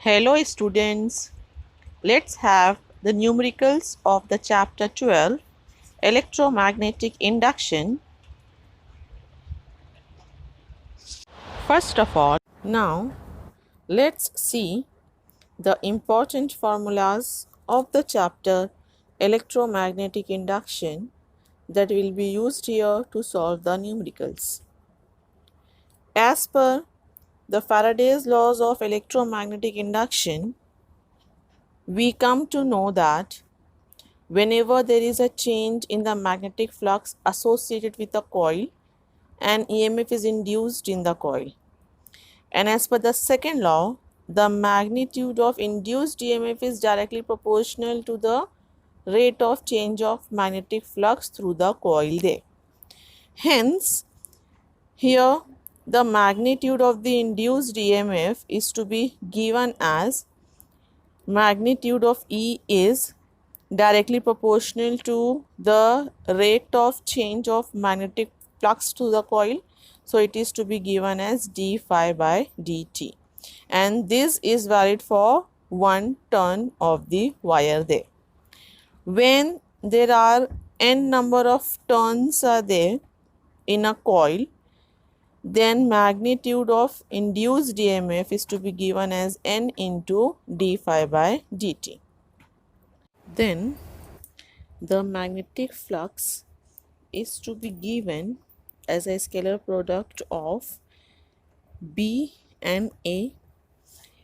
Hello students, let's have the numericals of the chapter 12 electromagnetic induction. First of all, now let's see the important formulas of the chapter electromagnetic induction that will be used here to solve the numericals. As per the Faraday's laws of electromagnetic induction, we come to know that whenever there is a change in the magnetic flux associated with a coil, an EMF is induced in the coil. And as per the second law, the magnitude of induced EMF is directly proportional to the rate of change of magnetic flux through the coil there. Hence, here the magnitude of the induced EMF is to be given as magnitude of E is directly proportional to the rate of change of magnetic flux to the coil. So it is to be given as d phi by dt, and this is valid for one turn of the wire there. When there are n number of turns are there in a coil, then magnitude of induced EMF is to be given as n into d phi by dt. Then the magnetic flux is to be given as a scalar product of B and A.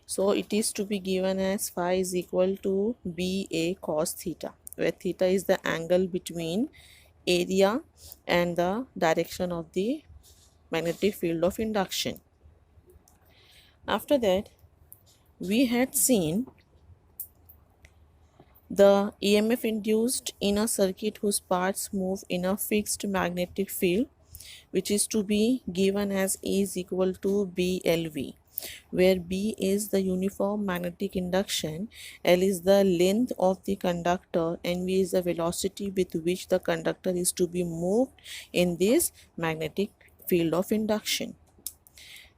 So it is to be given as phi is equal to BA cos theta, where theta is the angle between area and the direction of the magnetic field of induction. After that, we had seen the EMF induced in a circuit whose parts move in a fixed magnetic field, which is to be given as E is equal to BLV, where B is the uniform magnetic induction, L is the length of the conductor, and V is the velocity with which the conductor is to be moved in this magnetic field of induction.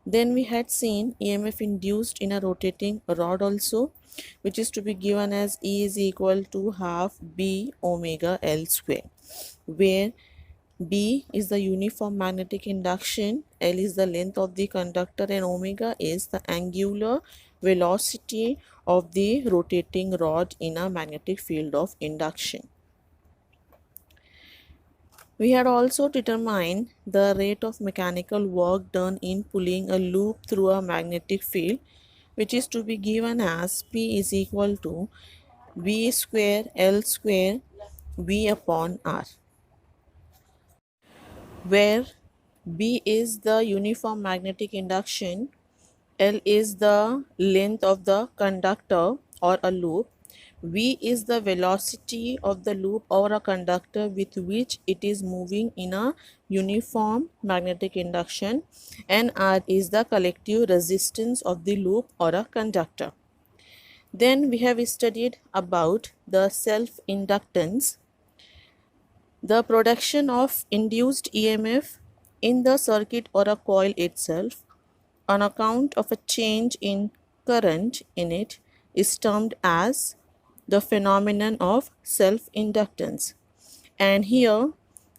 Then we had seen EMF induced in a rotating rod also, which is to be given as E is equal to half B omega L square, where B is the uniform magnetic induction, L is the length of the conductor, and omega is the angular velocity of the rotating rod in a magnetic field of induction. We had also determined the rate of mechanical work done in pulling a loop through a magnetic field, which is to be given as P is equal to V square L square V upon R, where B is the uniform magnetic induction, L is the length of the conductor or a loop, V is the velocity of the loop or a conductor with which it is moving in a uniform magnetic induction, and R is the collective resistance of the loop or a conductor. Then we have studied about the self-inductance, the production of induced EMF in the circuit or a coil itself on account of a change in current in it is termed as the phenomenon of self-inductance. And here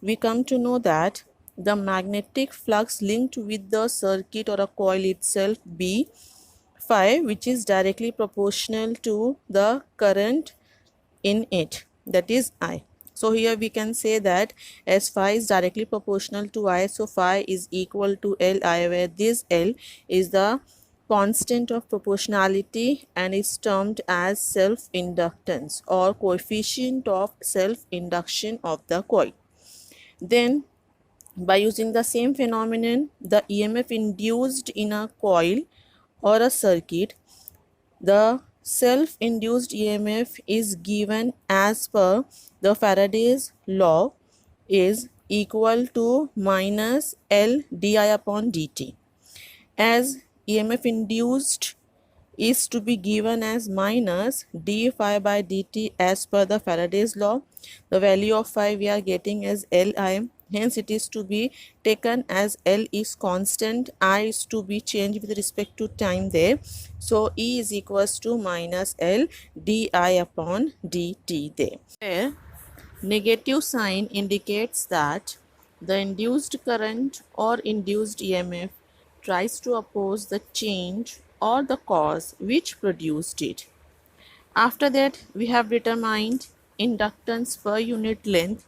we come to know that the magnetic flux linked with the circuit or a coil itself B phi, which is directly proportional to the current in it, that is I. So here we can say that as phi is directly proportional to I, so phi is equal to Li, where this L is the constant of proportionality and is termed as self-inductance or coefficient of self-induction of the coil. Then by using the same phenomenon, the EMF induced in a coil or a circuit, the self-induced EMF is given as per the Faraday's law is equal to minus L di upon dt. As EMF induced is to be given as minus d phi by dt as per the Faraday's law, the value of phi we are getting as Li, Hence it is to be taken as L is constant, I is to be changed with respect to time there. So E is equals to minus L di upon dt there. Where negative sign indicates that the induced current or induced EMF tries to oppose the change or the cause which produced it. After that, we have determined inductance per unit length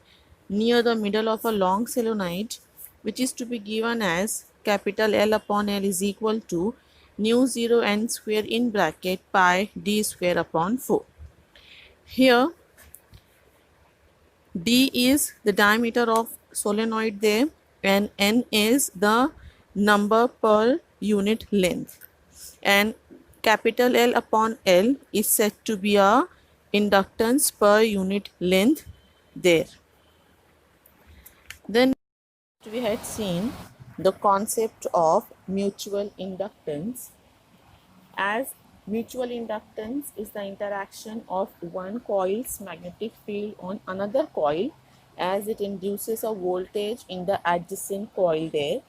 near the middle of a long solenoid, which is to be given as capital L upon L is equal to nu 0 n square in bracket pi d square upon 4. Here d is the diameter of solenoid there and n is the number per unit length, and capital L upon L is said to be a inductance per unit length there. Then we had seen the concept of mutual inductance. As mutual inductance is the interaction of one coil's magnetic field on another coil as it induces a voltage in the adjacent coil there.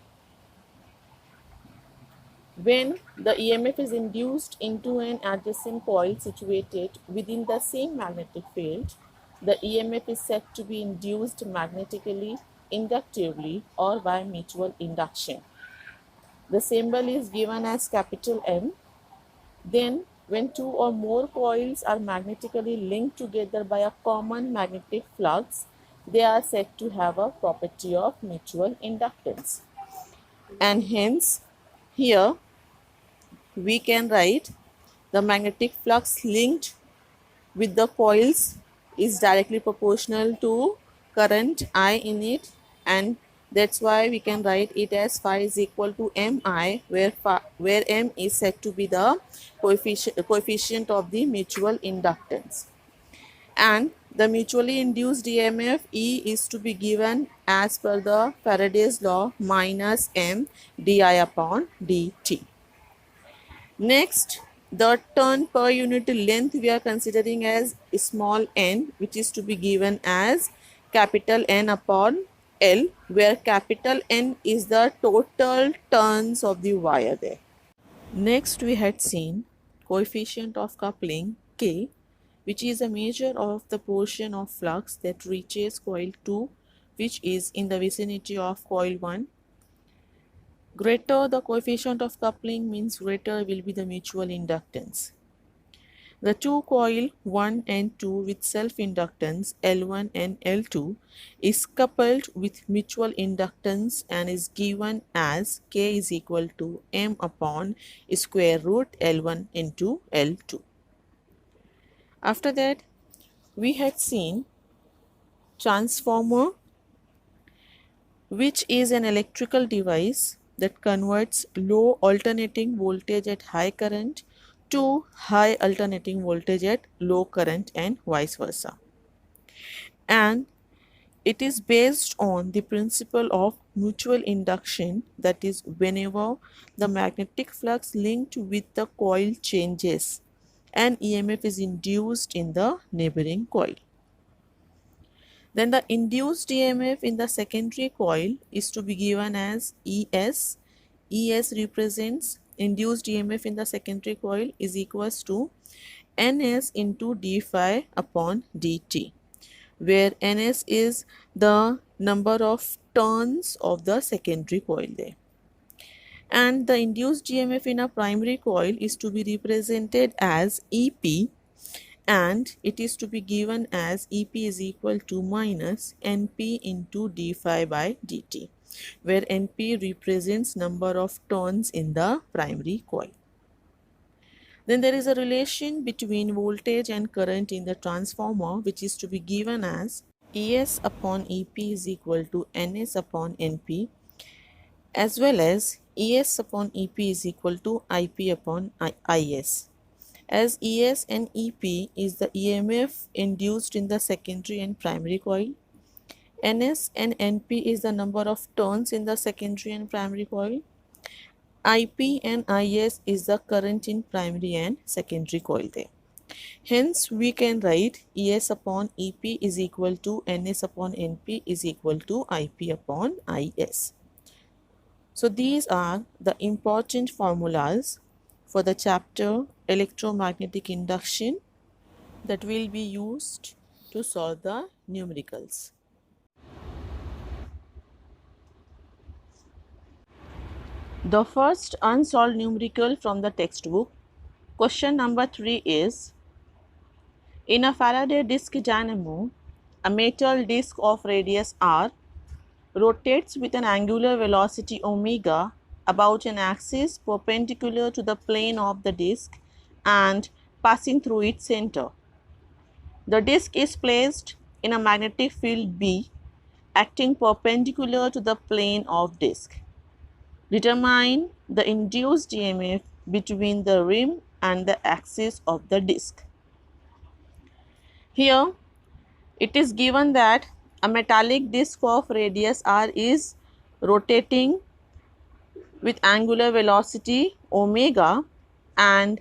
When the EMF is induced into an adjacent coil situated within the same magnetic field, the EMF is said to be induced magnetically, inductively, or by mutual induction. The symbol is given as capital M. Then, when two or more coils are magnetically linked together by a common magnetic flux, they are said to have a property of mutual inductance. And hence, here we can write the magnetic flux linked with the coils is directly proportional to current I in it, and that's why we can write it as phi is equal to mi, where m is said to be the coefficient of the mutual inductance. And the mutually induced EMF E is to be given as per the Faraday's law minus m di upon dt. Next, the turn per unit length we are considering as small n, which is to be given as capital N upon L, where capital N is the total turns of the wire there. Next, we had seen coefficient of coupling K, which is a measure of the portion of flux that reaches coil 2, which is in the vicinity of coil 1. Greater the coefficient of coupling means greater will be the mutual inductance. The two coil 1 and 2 with self-inductance L1 and L2 is coupled with mutual inductance and is given as K is equal to M upon square root L1 into L2. After that, we had seen transformer, which is an electrical device that converts low alternating voltage at high current to high alternating voltage at low current and vice versa. And it is based on the principle of mutual induction, that is, whenever the magnetic flux linked with the coil changes, an EMF is induced in the neighboring coil. Then the induced EMF in the secondary coil is to be given as ES. ES represents induced EMF in the secondary coil is equals to NS into d phi upon dt, where NS is the number of turns of the secondary coil there. And the induced EMF in a primary coil is to be represented as EP, and it is to be given as EP is equal to minus NP into d phi by dt, where NP represents number of turns in the primary coil. Then there is a relation between voltage and current in the transformer, which is to be given as ES upon EP is equal to NS upon NP, as well as ES upon EP is equal to IP upon IS. As ES and EP is the EMF induced in the secondary and primary coil, NS and NP is the number of turns in the secondary and primary coil, IP and IS is the current in primary and secondary coil there. Hence, we can write ES upon EP is equal to NS upon NP is equal to IP upon IS. So, these are the important formulas for the chapter electromagnetic induction that will be used to solve the numericals. The first unsolved numerical from the textbook, question number 3 is, in a Faraday disc dynamo, a metal disc of radius r rotates with an angular velocity omega about an axis perpendicular to the plane of the disc and passing through its center. The disc is placed in a magnetic field B acting perpendicular to the plane of disc. Determine the induced EMF between the rim and the axis of the disc. Here, it is given that a metallic disc of radius r is rotating with angular velocity omega and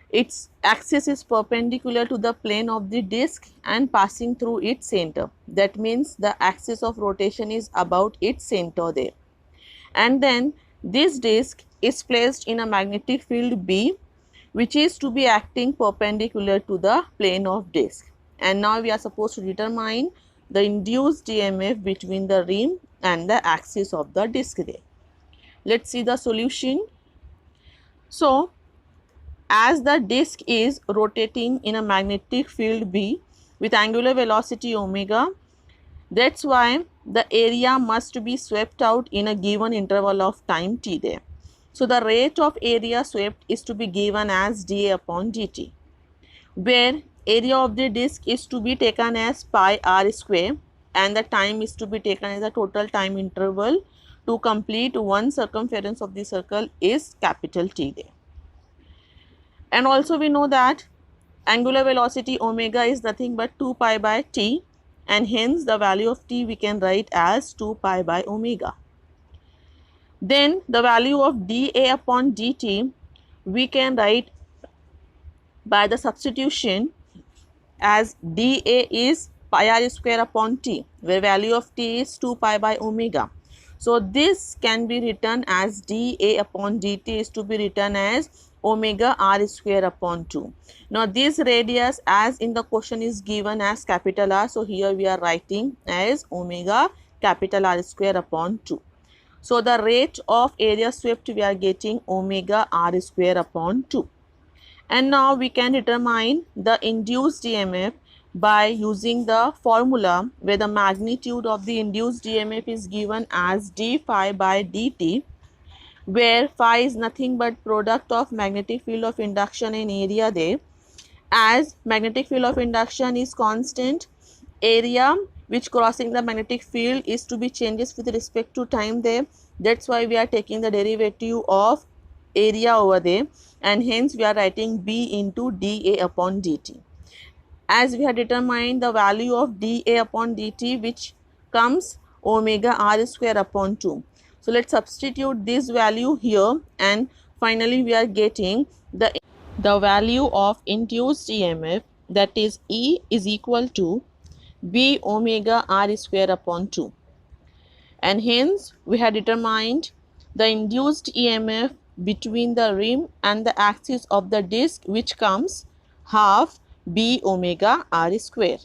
its axis is perpendicular to the plane of the disc and passing through its center. That means the axis of rotation is about its center there. And then this disc is placed in a magnetic field B, which is to be acting perpendicular to the plane of disc. And now we are supposed to determine the induced EMF between the rim and the axis of the disc there. Let's see the solution. So, as the disc is rotating in a magnetic field B with angular velocity omega, that's why the area must be swept out in a given interval of time t there. So, the rate of area swept is to be given as dA upon dt, where area of the disc is to be taken as pi r square and the time is to be taken as the total time interval to complete one circumference of the circle is capital T there. And also we know that angular velocity omega is nothing but 2 pi by t, and hence the value of t we can write as 2 pi by omega. Then the value of dA upon dt we can write by the substitution as dA is pi r square upon t, where value of t is 2 pi by omega. So, this can be written as dA upon dt is to be written as omega r square upon 2. Now, this radius as in the question is given as capital R. So, here we are writing as omega capital R square upon 2. So, the rate of area swept we are getting omega r square upon 2. And now we can determine the induced EMF by using the formula where the magnitude of the induced EMF is given as d phi by dt, where phi is nothing but product of magnetic field of induction and area there. As magnetic field of induction is constant, area which crossing the magnetic field is to be changes with respect to time there. That's why we are taking the derivative of area over there, and hence we are writing B into dA upon dt. As we have determined the value of dA upon dt, which comes omega r square upon 2. So, let's substitute this value here, and finally we are getting the value of induced EMF, that is E is equal to B omega r square upon 2. And hence we have determined the induced EMF between the rim and the axis of the disc, which comes half B omega r square.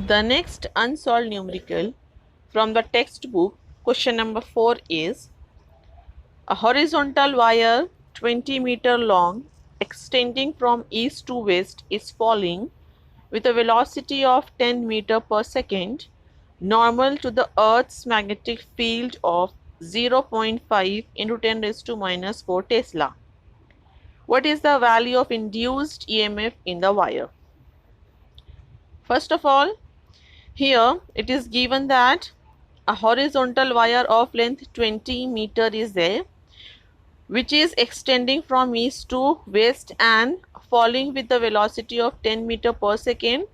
The next unsolved numerical from the textbook, question number 4 is, a horizontal wire 20 meter long extending from east to west is falling with a velocity of 10 meter per second, normal to the Earth's magnetic field of 0.5 into 10 raised to minus 4 Tesla. What is the value of induced EMF in the wire? First of all, here it is given that a horizontal wire of length 20 meter is there, which is extending from east to west and falling with the velocity of 10 meter per second,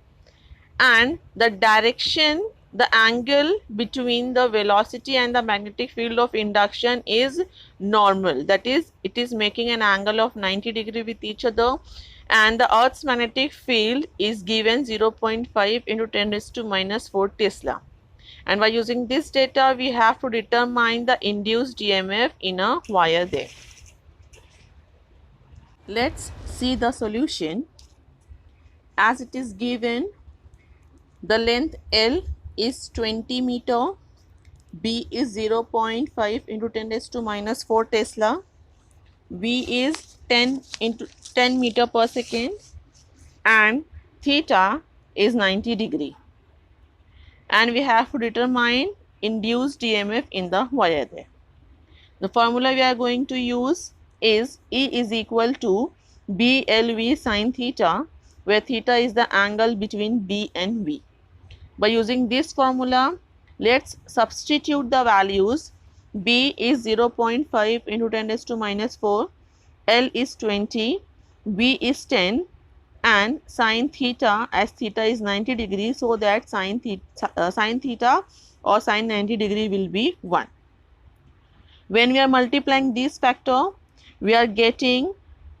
and the direction the angle between the velocity and the magnetic field of induction is normal, that is, it is making an angle of 90° with each other, and the Earth's magnetic field is given 0.5 into 10 raised to minus 4 Tesla. And by using this data, we have to determine the induced EMF in a wire there. Let's see the solution. As it is given, the length L is 20 meter, B is 0.5 into 10 raised to minus 4 Tesla, V is 10 meter per second, and theta is 90°. And we have to determine induced EMF in the wire there. The formula we are going to use is E is equal to BLV sin theta, where theta is the angle between B and V. By using this formula, let's substitute the values. B is 0.5 into 10 raised to minus 4, L is 20, V is 10, and sin theta, as theta is 90°, so that sin theta or sin 90° will be 1. When we are multiplying this factor, we are getting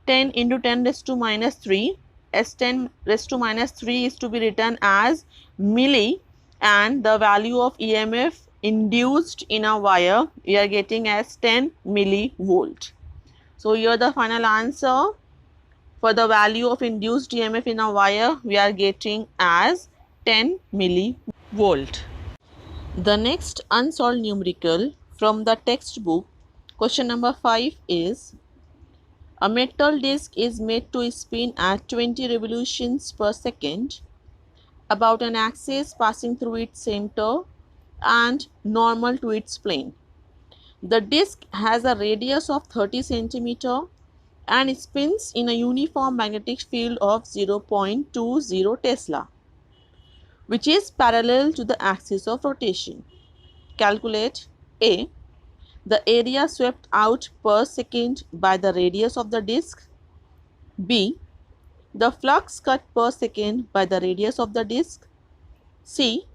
10 into 10 raised to minus 3, as 10 raised to minus 3 is to be written as milli, and the value of EMF induced in a wire we are getting as 10 millivolt. So here the final answer for the value of induced EMF in a wire we are getting as 10 millivolt. The next unsolved numerical from the textbook, question number 5 is: a metal disc is made to spin at 20 revolutions per second about an axis passing through its center and normal to its plane. The disc has a radius of 30 cm and spins in a uniform magnetic field of 0.20 Tesla, which is parallel to the axis of rotation. Calculate A, the area swept out per second by the radius of the disc, B, the flux cut per second by the radius of the disc, C,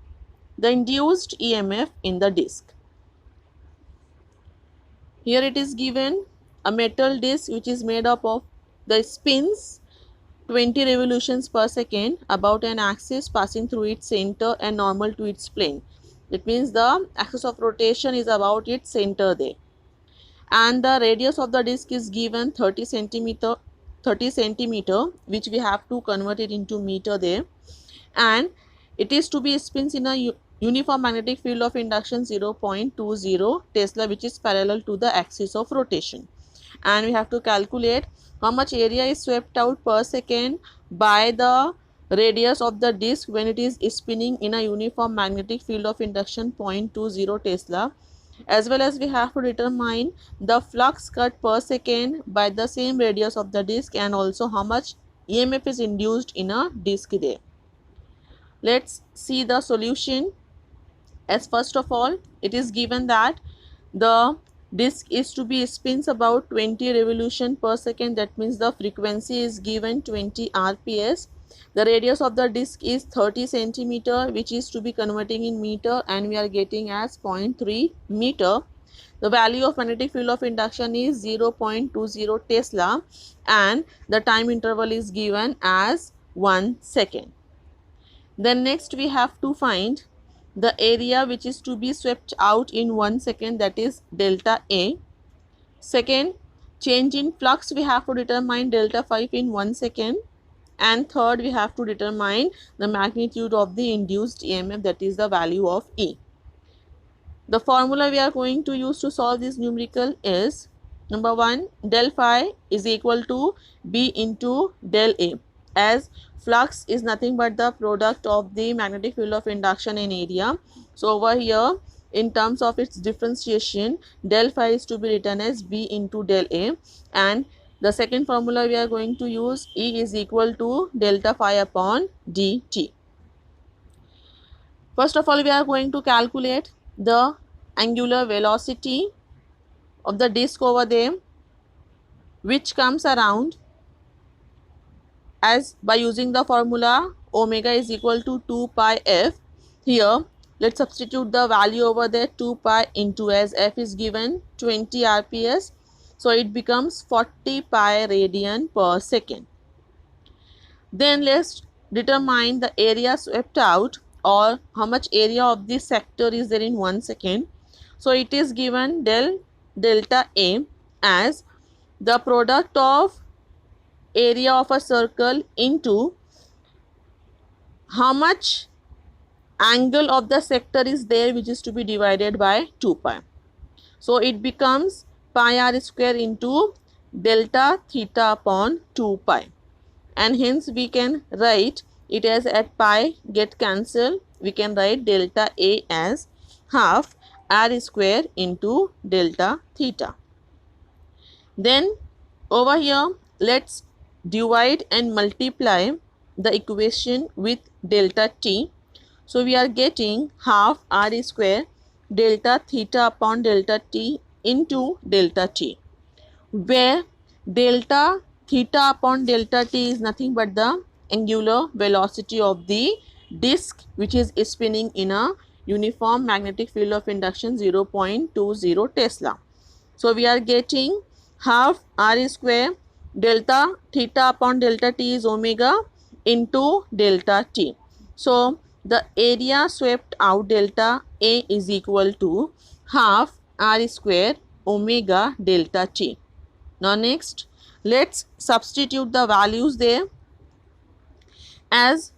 the induced EMF in the disc. Here it is given a metal disc which is made up of the spins 20 revolutions per second about an axis passing through its center and normal to its plane. That means the axis of rotation is about its center there. And the radius of the disc is given 30 centimeter, which we have to convert it into meter there. And it is to be spins in a uniform magnetic field of induction 0.20 Tesla, which is parallel to the axis of rotation. And we have to calculate how much area is swept out per second by the radius of the disc when it is spinning in a uniform magnetic field of induction 0.20 Tesla, as well as we have to determine the flux cut per second by the same radius of the disc, and also how much EMF is induced in a disc there. Let's see the solution. As first of all, it is given that the disc is to be spins about 20 revolution per second. That means the frequency is given 20 rps. The radius of the disc is 30 centimeter, which is to be converting in meter, and we are getting as 0.3 meter. The value of magnetic field of induction is 0.20 Tesla, and the time interval is given as 1 second. Then next we have to find the area which is to be swept out in 1 second, that is delta A. Second, change in flux we have to determine delta 5 in 1 second. And third, we have to determine the magnitude of the induced EMF, that is the value of E. The formula we are going to use to solve this numerical is: number 1, del phi is equal to B into del A, as flux is nothing but the product of the magnetic field of induction and area. So over here, in terms of its differentiation, del phi is to be written as B into del A, and the second formula we are going to use, E is equal to delta phi upon dt. First of all, we are going to calculate the angular velocity of the disc over there, which comes around as by using the formula omega is equal to 2 pi f. Here let's substitute the value over there, 2 pi into, as F is given 20 RPS, so it becomes 40 pi radian per second. Then let's determine the area swept out, or how much area of this sector is there in 1 second. So it is given delta A as the product of area of a circle into how much angle of the sector is there, which is to be divided by 2 pi. So it becomes pi r square into delta theta upon 2 pi, and hence we can write it as, at pi get cancelled, we can write delta A as half r square into delta theta. Then over here let's divide and multiply the equation with delta t. So we are getting half r square delta theta upon delta t into delta t, where delta theta upon delta t is nothing but the angular velocity of the disk, which is spinning in a uniform magnetic field of induction 0.20 Tesla. So we are getting half r square delta theta upon delta t is omega into delta t. So the area swept out delta A is equal to half r square omega delta t. Now next, let's substitute the values there. As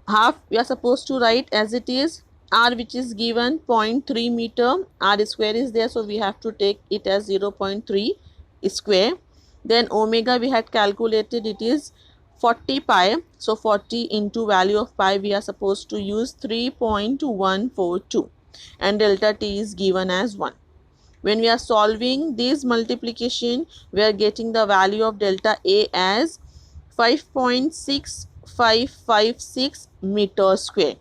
half we are supposed to write as it is, r which is given 0.3 meter, r square is there, so we have to take it as 0.3 square. Then omega we had calculated, it is 40 pi, so 40 into value of pi we are supposed to use 3.142, and delta t is given as 1. When we are solving this multiplication, we are getting the value of delta A as 5.6556 meter square,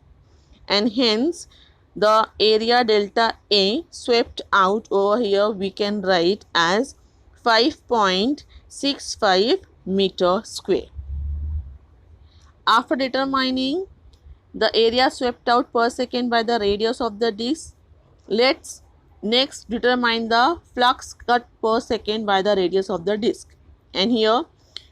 and hence the area delta A swept out over here we can write as 5.65 meter square. After determining the area swept out per second by the radius of the disk, let's next determine the flux cut per second by the radius of the disk. And here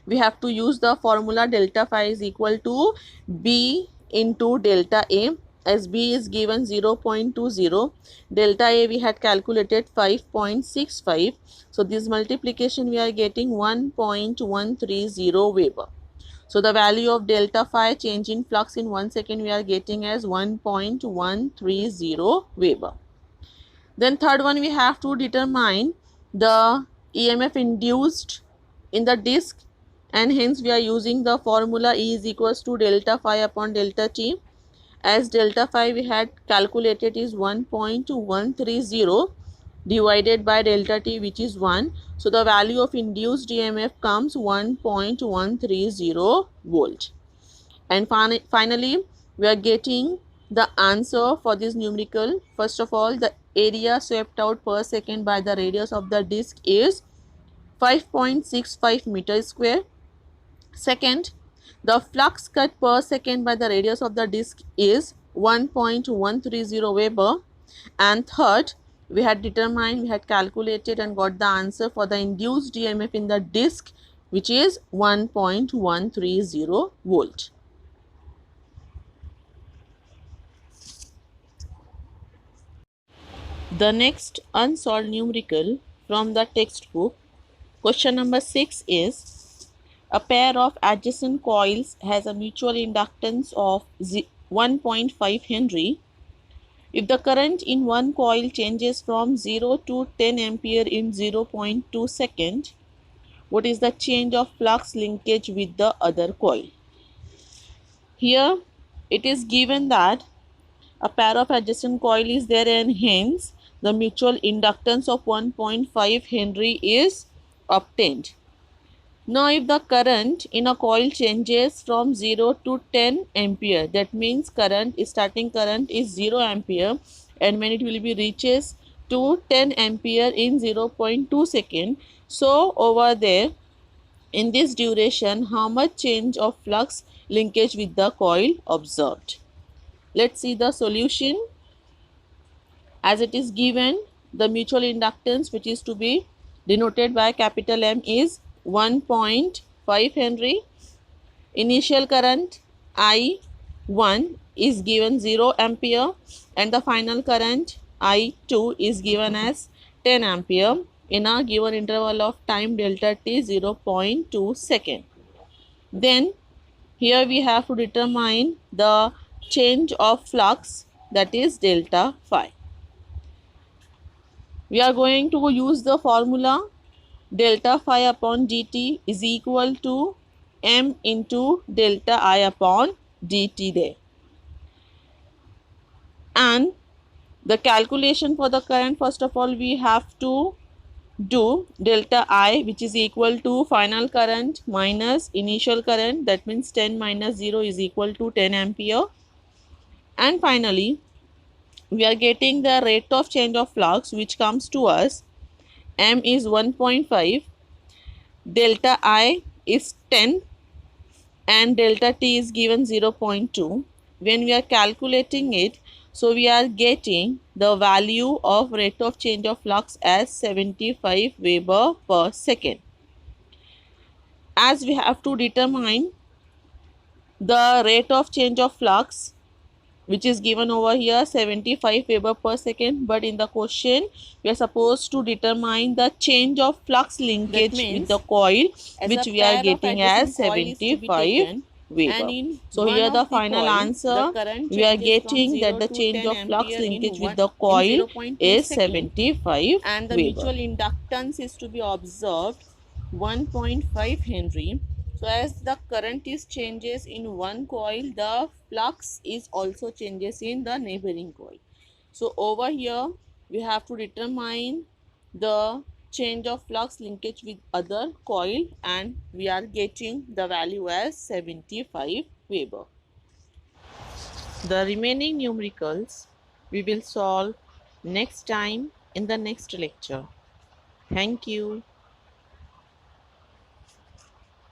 we have to use the formula delta phi is equal to B into delta A, as B is given 0.20, delta A we had calculated 5.65. So this multiplication we are getting 1.130 Weber. So the value of delta phi change in flux in 1 second we are getting as 1.130 Weber. Then third one, we have to determine the EMF induced in the disk, and hence we are using the formula E is equals to delta phi upon delta t. As delta phi we had calculated is 1.130 divided by delta t, which is 1. So the value of induced EMF comes 1.130 volt. And finally we are getting the answer for this numerical. First of all, the area swept out per second by the radius of the disk is 5.65 meter square. Second, the flux cut per second by the radius of the disk is 1.130 Weber. And third, we had calculated and got the answer for the induced EMF in the disk, which is 1.130 volt. The next unsolved numerical from the textbook, question number 6 is, a pair of adjacent coils has a mutual inductance of 1.5 Henry. If the current in one coil changes from 0 to 10 ampere in 0.2 seconds, what is the change of flux linkage with the other coil? Here it is given that a pair of adjacent coil is there, and hence the mutual inductance of 1.5 Henry is obtained. Now if the current in a coil changes from 0 to 10 ampere, that means starting current is 0 ampere, and when it will be reaches to 10 ampere in 0.2 second, so over there in this duration how much change of flux linkage with the coil observed? Let's see the solution. As it is given, the mutual inductance, which is to be denoted by capital M, is 1.5 Henry. Initial current I1 is given 0 ampere and the final current I2 is given as 10 ampere in a given interval of time delta t 0.2 second. Then here we have to determine the change of flux, that is delta phi. We are going to use the formula delta phi upon dt is equal to m into delta I upon dt there. And the calculation for the current, first of all we have to do delta I, which is equal to final current minus initial current, that means 10 minus 0 is equal to 10 ampere. And finally we are getting the rate of change of flux, which comes to us m is 1.5, delta I is 10 and delta t is given 0.2. When we are calculating it, so we are getting the value of rate of change of flux as 75 Weber per second. As we have to determine the rate of change of flux, which is given over here 75 Weber per second, but in the question we are supposed to determine the change of flux linkage with the coil, which we are getting as 75 Weber. So here the final answer, we are getting that the change of flux linkage with the coil is 75 and the mutual inductance is to be observed 1.5 Henry. So as the current is changes in one coil, the flux is also changes in the neighboring coil. So over here we have to determine the change of flux linkage with other coil and we are getting the value as 75 Weber. The remaining numericals we will solve next time in the next lecture. Thank you.